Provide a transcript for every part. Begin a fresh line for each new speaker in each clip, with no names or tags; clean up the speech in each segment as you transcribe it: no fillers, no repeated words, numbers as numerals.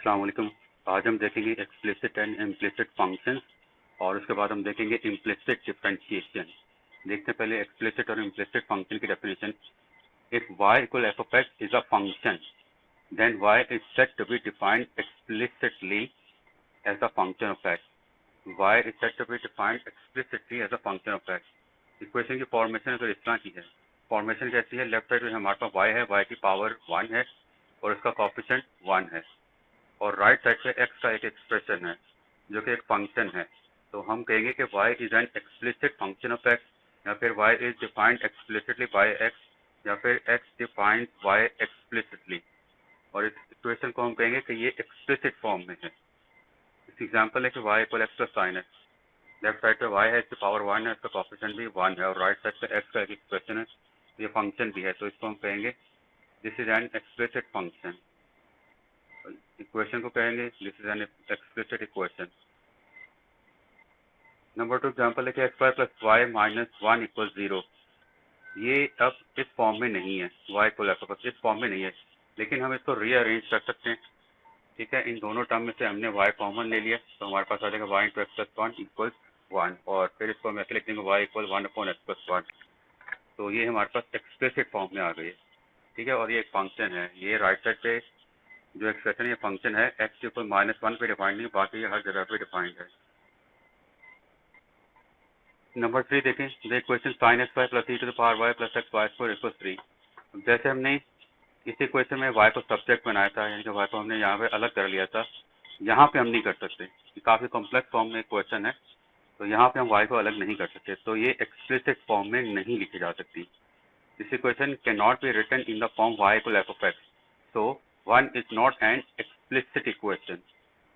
अस्सलाम वालेकुम। आज हम देखेंगे एक्सप्लिसिट एंड इम्प्लिसिट फंक्शंस और उसके बाद हम देखेंगे इम्प्लिसिट डिफरेंशिएशन। देखते हैं पहले एक्सप्लिसिट और इम्प्लिसिट फंक्शन की definition. If y equal f of x is a function then y is said to be defined explicitly as a function of x. y is said to be defined explicitly as a function of x. Equation की formation अगर इस तरह की है, formation कैसी है, left side में हमारे पास y है, y की पावर 1 है और उसका कोएफिशिएंट 1 है, और राइट साइड पे x का एक एक्सप्रेशन है जो कि एक फंक्शन है। तो हम कहेंगे कि y is an explicit function of x, या फिर y is defined explicitly by x, या फिर x डिफाइंड y एक्सप्लिसिटली। और इस इक्वेशन को हम कहेंगे कि ये एक्सप्लिसिट फॉर्म में है। इस एग्जांपल है कि y equal x plus sign x। Left side पे y है, इसकी पावर 1 है, इसका कोएफिशिएंट भी 1 है, और राइट साइड पे x का एक एक्सप्रेशन है, ये फंक्शन भी है। तो इसको हम कहेंगे this is an explicit function. Equation को कहेंगे this is an explicit equation. Number 2 example है कि x square plus y minus 1 equal 0। ये अब इस फॉर्म में नहीं है, y इक्वल एफ इस फॉर्म में नहीं है, लेकिन हम इसको रीअरेंज कर सकते हैं। ठीक है, इन दोनों टर्म में से हमने y कॉमन ले लिया, तो हमारे पास आ जाएगा y into x plus 1 equal 1, और फिर इसको हम ऐसे लिख देंगे y equal 1 upon x plus 1। तो ये हमारे पास एक्सप्लिसिट फॉर्म में आ गई है। ठीक है, और ये एक फंक्शन है। ये राइट साइड पे जो एक्सप्रेशन ये फंक्शन है एक्स इक्वल -1 पे डिफाइंड नहीं, बाकी हर जगह पे डिफाइंड है। नंबर 3 देखें, the equation sin x y plus e to the power y plus x y square equal 3। जैसे हमने इस इक्वेशन में y को सब्जेक्ट बनाया था, यानी कि y को हमने यहाँ पे अलग कर लिया था, यहाँ पे हम नहीं कर सकते, ये काफी कॉम्प्लेक्स फॉर्म में इक्वेशन है, तो यहाँ पे हम y को अलग नहीं कर सकते, तो ये एक्सप्लिसिट फॉर्म में नहीं लिखी जा सकती। This equation can not be written in the form y equal f of x, so 1 is not an explicit equation,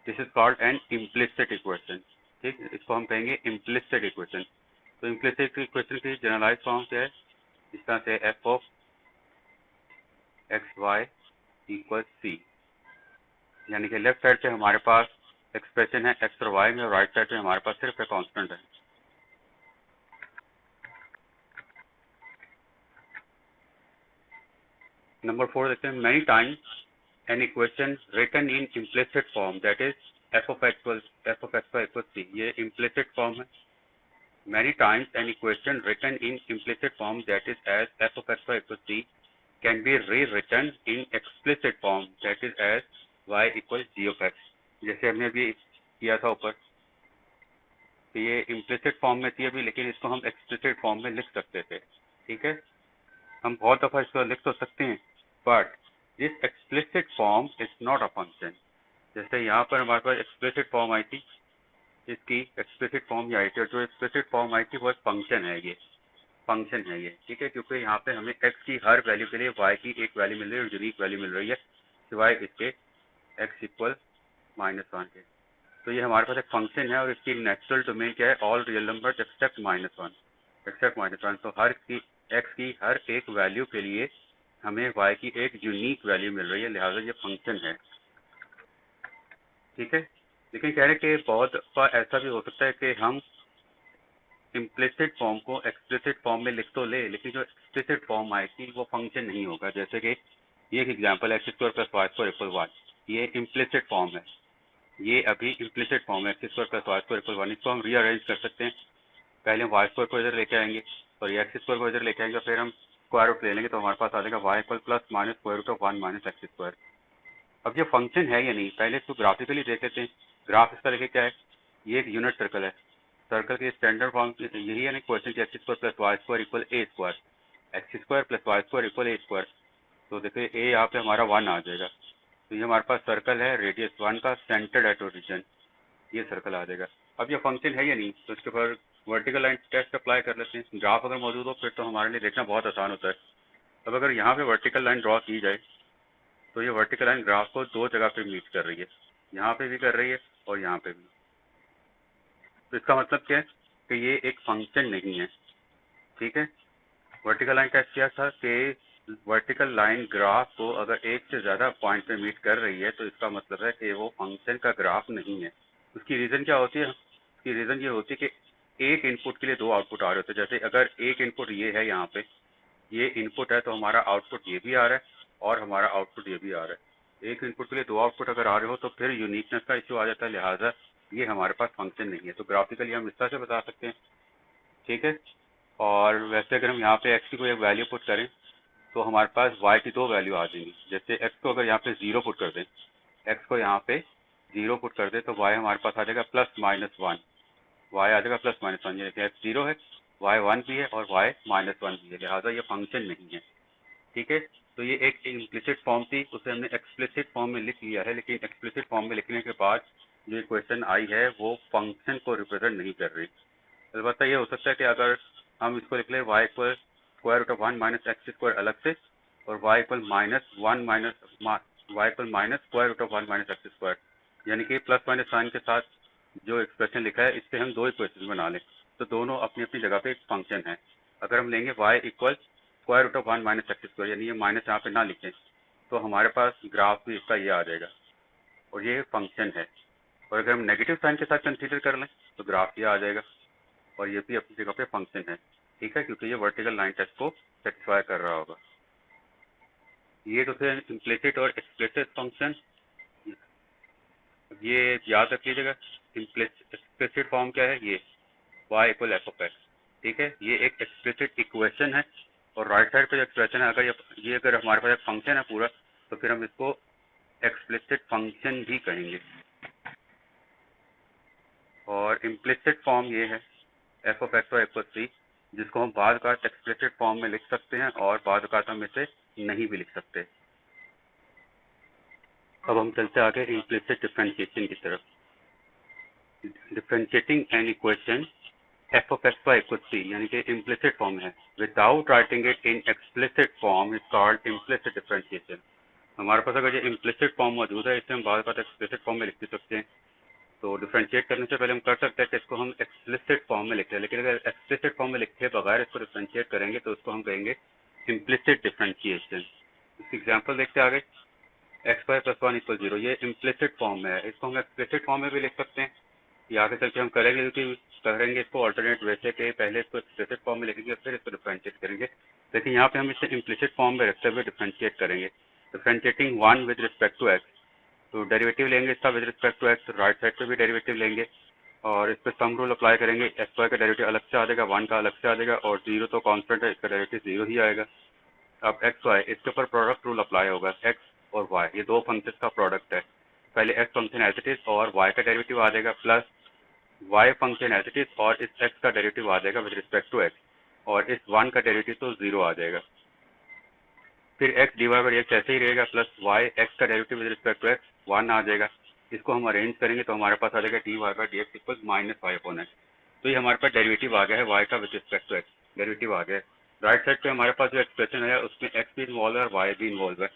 this is called an implicit equation. ठीक, इसको हम कहेंगे इम्प्लिसिट इक्वेशन। तो इम्प्लिसिट इक्वेशन की जनरलाइज फॉर्म क्या है, इस तरह से f of x y equal c, यानी कि लेफ्ट साइड पे हमारे पास एक्सप्रेशन है एक्स और वाई में, और राइट साइड पे हमारे पास सिर्फ एक कांस्टेंट है। नंबर 4 देखते हैं, many times an equation written in implicit form that is f of x y equal c, ये इम्प्लिसिट फॉर्म है। Many times an equation written in implicit form that is as f of x y equal c can be rewritten in explicit form that is as y equal g of x. जैसे हमने अभी किया था ऊपर, तो ये implicit form में थी अभी, लेकिन इसको हम एक्सप्लिसिट फॉर्म में लिख सकते थे। ठीक है, हम बहुत दफा इसको लिख तो सकते हैं, but this explicit form is not a function. जैसे यहाँ पर हमारे पास एक्सप्लिसिट फॉर्म आई थी, इसकी एक्सप्लिसिट फॉर्म ये आई थी, और जो एक्सप्लिसिट फॉर्म आई थी वो फंक्शन है, ये फंक्शन है ये। ठीक है, क्योंकि यहाँ पे हमें x की हर वैल्यू के लिए y की एक वैल्यू मिल रही है और यूनिक वैल्यू मिल रही है, सिवाय इसके x इक्वल -1 के। तो ये हमारे पास एक फंक्शन है, और इसकी नेचुरल डोमेन क्या है, ऑल रियल नंबर्स एक्सेप्ट -1। तो हर की x की हर एक वैल्यू के लिए हमें y की एक यूनिक वैल्यू मिल रही है, लिहाजा ये फंक्शन है। ठीक है, लेकिन कह रहे कि बहुत ऐसा भी हो सकता है कि हम इम्प्लिसिट फॉर्म को एक्सप्लिसिट फॉर्म में लिख तो ले, लेकिन जो एक्सप्लिसिट फॉर्म आएगी वो फंक्शन नहीं होगा। जैसे कि ये एक एग्जांपल है, x square plus y square equal 1, ये इम्प्लिसिट फॉर्म है, ये अभी इम्प्लिसिट फॉर्म है, x square plus y square equal 1। इसको हम रीअरेंज कर सकते हैं, पहले हम वाई स्क्वायर को इधर लेके आएंगे और ये एक्स स्क्वायर को इधर लेके आएंगे, फिर हम स्क्वायर रूट ले लेंगे, तो हमारे पास आ जाएगा y equal plus minus square root of 1 minus x square. अब ये फंक्शन है या नहीं, पहले इसको ग्राफिकली देख लेते हैं। ग्राफ इसका देखिए क्या है, ये एक यूनिट सर्कल है, सर्कल की स्टैंडर्ड फॉर्म यही है ना, क्वेश्चन की x square plus y square equal a square, x square plus y square equal a square. तो देखिए ए यहाँ पे हमारा 1 आ जाएगा, तो ये हमारे पास सर्कल है रेडियस 1 का, सेंटर्ड एट ओरिजिन, ये सर्कल आ जाएगा। अब ये फंक्शन है या नहीं, तो इसके ऊपर वर्टिकल लाइन टेस्ट अप्लाई कर लेते हैं। ग्राफ अगर मौजूद हो फिर तो हमारे लिए देखना बहुत आसान होता है। अब अगर यहाँ पे वर्टिकल लाइन ड्रॉ की जाए, तो ये वर्टिकल लाइन ग्राफ को दो जगह पे मीट कर रही है, यहाँ पे भी कर रही है और यहाँ पे भी। तो इसका मतलब क्या है कि ये एक फंक्शन नहीं है। ठीक है, वर्टिकल लाइन टेस्ट किया था कि वर्टिकल लाइन ग्राफ को अगर एक से ज्यादा पॉइंट पे मीट कर रही है, तो इसका मतलब है कि वो फंक्शन का ग्राफ नहीं है। उसकी रीजन क्या होती है, उसकी रीजन ये होती है कि एक इनपुट के लिए दो आउटपुट आ रहे होते हैं। जैसे अगर एक इनपुट ये है, यहाँ पे ये इनपुट है, तो हमारा आउटपुट ये भी आ रहा है और हमारा आउटपुट ये भी आ रहा है। एक इनपुट के लिए दो आउटपुट अगर आ रहे हो तो फिर यूनिकनेस का इश्यू आ जाता है, लिहाजा ये हमारे पास फंक्शन नहीं है। तो ग्राफिकली हम इस तरह से बता सकते हैं, ठीक है। और वैसे अगर हम यहाँ पे x की कोई एक वैल्यू पुट करें तो हमारे पास y की दो वैल्यू आ जाएंगी। जैसे x को अगर यहाँ पे 0 पुट कर दें, x को यहाँ पे 0 पुट कर दे तो y हमारे पास आ जाएगा +-1, y आ जाएगा +-1, ये x 0 है, y 1 भी है और y -1 भी है, लिहाजा ये फंक्शन नहीं है, ठीक है। तो ये एक इम्प्लिसिट फॉर्म थी, उसे हमने एक्सप्लिसिट फॉर्म में लिख लिया है, लेकिन एक्सप्लिसिट फॉर्म में लिखने के बाद जो क्वेश्चन आई है वो फंक्शन को रिप्रेजेंट नहीं कर रही। अलबत्ता ये हो सकता है कि अगर हम इसको लिख लें y equal √1 minus x square अलग से और y equal -1 minus y equal √1 minus x square, यानी कि प्लस माइनस साइन के साथ जो एक्सप्रेशन लिखा है इससे हम दो इक्वेशन बना लें तो दोनों अपनी अपनी जगह पे एक फंक्शन है। अगर हम लेंगे y equal √1 minus x square, यानी ये माइनस यहाँ पे ना लिखें तो हमारे पास ग्राफ भी इसका ये आ जाएगा और ये फंक्शन है। और अगर हम नेगेटिव साइन के साथ कंसीडर कर लें तो ग्राफ ये आ जाएगा और ये भी अपनी जगह पे फंक्शन है, ठीक है, क्योंकि ये वर्टिकल लाइन टेस्ट को सेटिस्फाई कर रहा होगा। ये तो थे इम्प्लिसिट और एक्सप्लिसिट फंक्शन, ये याद रख लीजिएगा। एक्सप्लिसिट फॉर्म क्या है, ये y equal f of x, ठीक है, ये एक एक्सप्लिसिट इक्वेशन है। और राइट साइड पे जो एक्सप्रेशन है, अगर ये अगर हमारे पास एक फंक्शन है पूरा तो फिर हम इसको एक्सप्लिसिट फंक्शन भी कहेंगे। और इम्प्लिसिट फॉर्म ये है f of x y equal c, जिसको हम बाद का एक्सप्लिसिट फॉर्म में लिख सकते हैं और बाद का हम इसे नहीं भी लिख सकते। अब हम चलते आगे इम्प्लिसिट डिफरेंशिएशन की तरफ। Differentiating an equation f of x y equal c, यानी कि इम्प्लिसिट फॉर्म है, without writing it in explicit form is called implicit differentiation. हमारे पास अगर ये इम्प्लिसिट फॉर्म मौजूद है, इसे हम बाद का एक्सप्लिसिट फॉर्म में लिख भी सकते हैं। तो डिफरेंशिएट करने से पहले हम कर सकते हैं कि इसको हम एक्सप्लिसिट फॉर्म में लिखते हैं, लेकिन अगर एक्सप्लिसिट फॉर्म में लिखे बगैर इसको डिफरेंशिएट करेंगे तो उसको हम कहेंगे इम्प्लिसिट डिफरेंशिएशन। इसकी एग्जांपल देखते आगे। एक्स वाई प्लस 1 इक्वल 0, ये इम्प्लिसिट फॉर्म में है, इसको हम एक्सप्लिसिट फॉर्म में भी लिख सकते हैं। ये आगे चल के हम करेंगे, क्योंकि करेंगे इसको ऑल्टरनेट वैसे के पहले इसको एक्सप्लिसिट फॉर्म में लिखेंगे फिर इसको डिफरेंशिएट करेंगे, लेकिन यहाँ पे हम इसे इम्प्लिसिट फॉर्म में रखते हुए डिफरेंशिएट करेंगे। Differentiating 1 with respect to x, तो डेरिवेटिव लेंगे इसका with respect to x, right side पे भी डेरिवेटिव लेंगे और इस पर सम रूल अप्लाई करेंगे। एक्स वाई का डेरिवेटिव अलग से आ जाएगा, 1 का अलग से आ जाएगा और 0 तो कांस्टेंट है, इसका डेरिवेटिव 0 ही आएगा। अब एक्स वाई, इसके ऊपर प्रोडक्ट रूल अप्लाई होगा। एक्स और वाई ये दो फंक्शन का प्रोडक्ट है, पहले x function as it is और वाई का डेरिवेटिव आ जाएगा, plus y function as it is और इस एक्स का डेरिवेटिव आ जाएगा विद रिस्पेक्ट टू एक्स, और इस 1 का डेरिवेटिव तो 0 आ जाएगा। फिर x d y by x ऐसे ही रहेगा, प्लस वाई एक्स का derivative with respect to x 1 आ जाएगा। इसको हम अरेंज करेंगे तो हमारे पास आ जाएगा d y by d x equal -y/x। तो ये हमारे पास डेरिवेटिव आ गया है वाई का with respect to x, derivative आ गया है। राइट साइड पे हमारे पास जो एक्सप्रेशन है उसमें एक्स भी इन्वॉल्व है और वाई भी इन्वॉल्व है।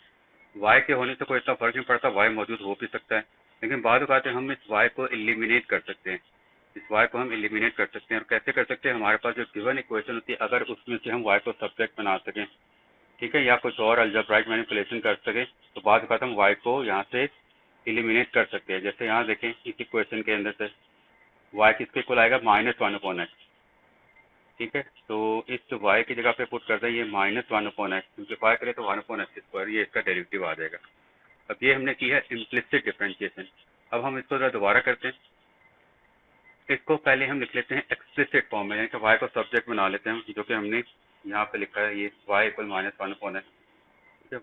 वाई के होने से कोई इतना फर्क नहीं पड़ता, वाई मौजूद हो भी सकता है, लेकिन बाद में आते हम इस वाई को एलिमिनेट कर सकते हैं। इस वाई को हम एलिमिनेट कर सकते हैं और कैसे कर सकते हैं, हमारे पास जो गिवन इक्वेशन होती है अगर उसमें से हम वाई को सब्जेक्ट बना सकें, ठीक है, या कुछ और अलजेब्राइक मैनिपुलेशन कर सके तो बाद में हम वाई को यहाँ से एलिमिनेट कर सकते हैं। जैसे यहाँ देखें इस इक्वेशन के अंदर से वाई किसके इक्वल आएगा, -1/x, ठीक है। तो इस वाई की जगह पे पुट कर दें ये -1/x, सिंप्लीफाई करें तो 1/x², ये इसका डेरिवेटिव आ जाएगा। अब ये हमने की है इम्प्लिसिट डिफरेंशिएशन। अब हम इसको जरा दोबारा करते हैं। इसको पहले हम लिख लेते हैं एक्सप्लिसिट फॉर्म में, यानी कि वाई को सब्जेक्ट बना लेते हैं, जो कि हमने यहाँ पे लिखा है, ये Y equal -1/x,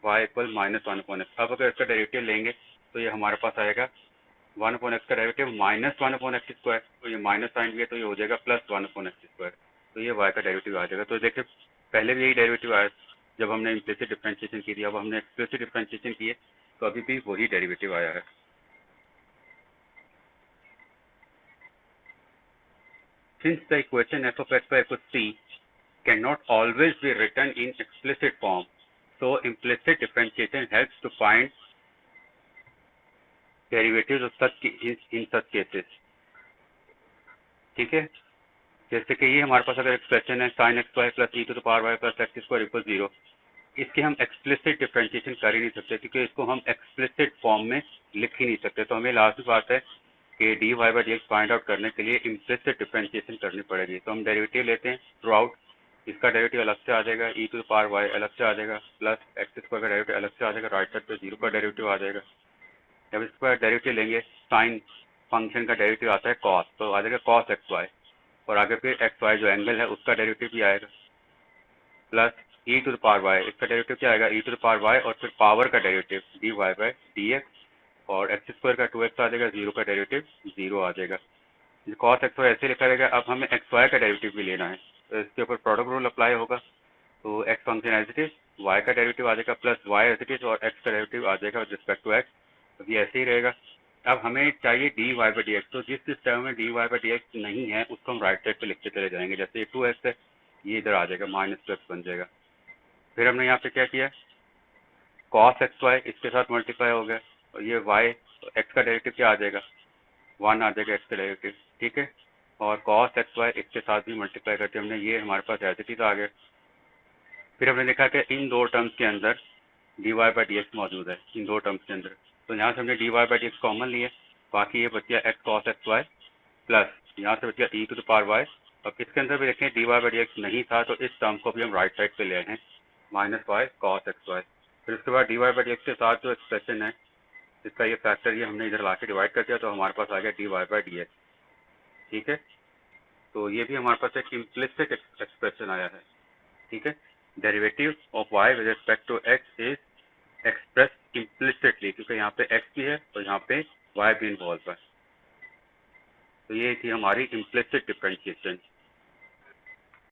y equal -1/x। अब अगर इसका डेरिवेटिव लेंगे तो ये हमारे पास आएगा 1/x का डेरिवेटिव -1/x², तो ये माइनस साइन भी है तो ये हो जाएगा +1/x², तो ये y का डेरिवेटिव आ जाएगा। तो देखिए पहले भी यही डेरिवेटिव आया जब हमने इम्प्लिसिट डिफरेंशिएशन की थी, अब हमने एक्सप्लिसिट डिफरेंशिएशन की है तो अभी भी वही डेरिवेटिव आया है। Since the equation f of x by equals c cannot always be written in explicit form, so implicit differentiation helps to find derivative in such cases, ठीक है। जैसे कि ये हमारे पास अगर एक्सप्रेशन है sin x y plus e to the power y plus x² equal 0, इसके हम एक्सप्लिसिट डिफरेंशिएशन कर ही नहीं सकते क्योंकि इसको हम एक्सप्लिसिट फॉर्म में लिख ही नहीं सकते। तो हमें लास्ट बात है कि d y by d x find out करने के लिए इम्प्लिसिट डिफरेंशिएशन करनी पड़ेगी। तो हम डेरिवेटिव लेते हैं थ्रू आउट, इसका डेरिवेटिव अलग से आ जाएगा, e to the power y अलग से आ जाएगा, प्लस एक्स स्क्वायर का डेरिवेटिव अलग से आ जाएगा, राइट साइड पे 0 का डेरिवेटिव आ जाएगा। जब इसका डेरिवेटिव लेंगे, साइन फंक्शन का डेरिवेटिव आता है कॉस, तो आ जाएगा कॉस एक्स वाई, और आगे फिर एक्स वाई जो एंगल है उसका डेरिवेटिव भी आएगा, plus e to the power y, इसका डेरिवेटिव क्या आएगा, e to the power y, और फिर पावर का derivative dy by d x, और एक्स स्क्वायर का 2x आ जाएगा, 0 का डेरिवेटिव 0 आ जाएगा। कॉस एक्स वाई ऐसे लिखा रहेगा। अब हमें एक्स वाई का डेरिवेटिव भी लेना है, तो इसके ऊपर प्रोडक्ट रूल अप्लाई होगा, तो x function as it is, y का डेरिवेटिव आ जाएगा plus y as it is, और एक्स का डेरिवेटिव आ जाएगा विद रिस्पेक्ट टू एक्स, तो ये ऐसे ही रहेगा। अब हमें चाहिए d y by d x, तो जिस टर्म में d y by d x नहीं है उसको हम राइट साइड पे लिखते चले जाएंगे। जैसे ये 2x है, ये इधर आ जाएगा, माइनस टू एक्स बन जाएगा। फिर हमने यहाँ पे क्या किया, कॉस एक्स वाई इसके साथ मल्टीप्लाई हो गया, और ये वाई एक्स का डेरिवेटिव क्या आ जाएगा, 1 आ जाएगा एक्स का डेरिवेटिव, ठीक है। और कॉस एक्स वाई इसके साथ भी मल्टीप्लाई करके हमने, ये हमारे पास एज इट इज आ गया। फिर हमने देखा कि इन दो टर्म्स के अंदर d y by d x मौजूद है, इन दो टर्म्स के अंदर, तो यहाँ से हमने d y by d x common लिए, बाकी ये बच गया x cos x y, plus यहाँ से बच गया e to the power y. अब इसके अंदर भी देखें d y by d x नहीं था, तो इस टर्म को भी हम राइट साइड पे ले आए हैं, minus y cos x y. फिर उसके बाद d y by d x के साथ जो एक्सप्रेशन है, इसका ये फैक्टर ये हमने इधर ला के डिवाइड कर दिया, तो हमारे पास आ गया d y by d x, ठीक है। तो ये भी हमारे पास एक इम्प्लिसिट एक्सप्रेशन आया है, ठीक है। Derivative of y with respect to x is express implicitly, क्योंकि यहाँ पे x भी है और यहाँ पे y भी इन्वॉल्व है। तो ये थी हमारी इम्प्लिसिट डिफरेंशिएशन।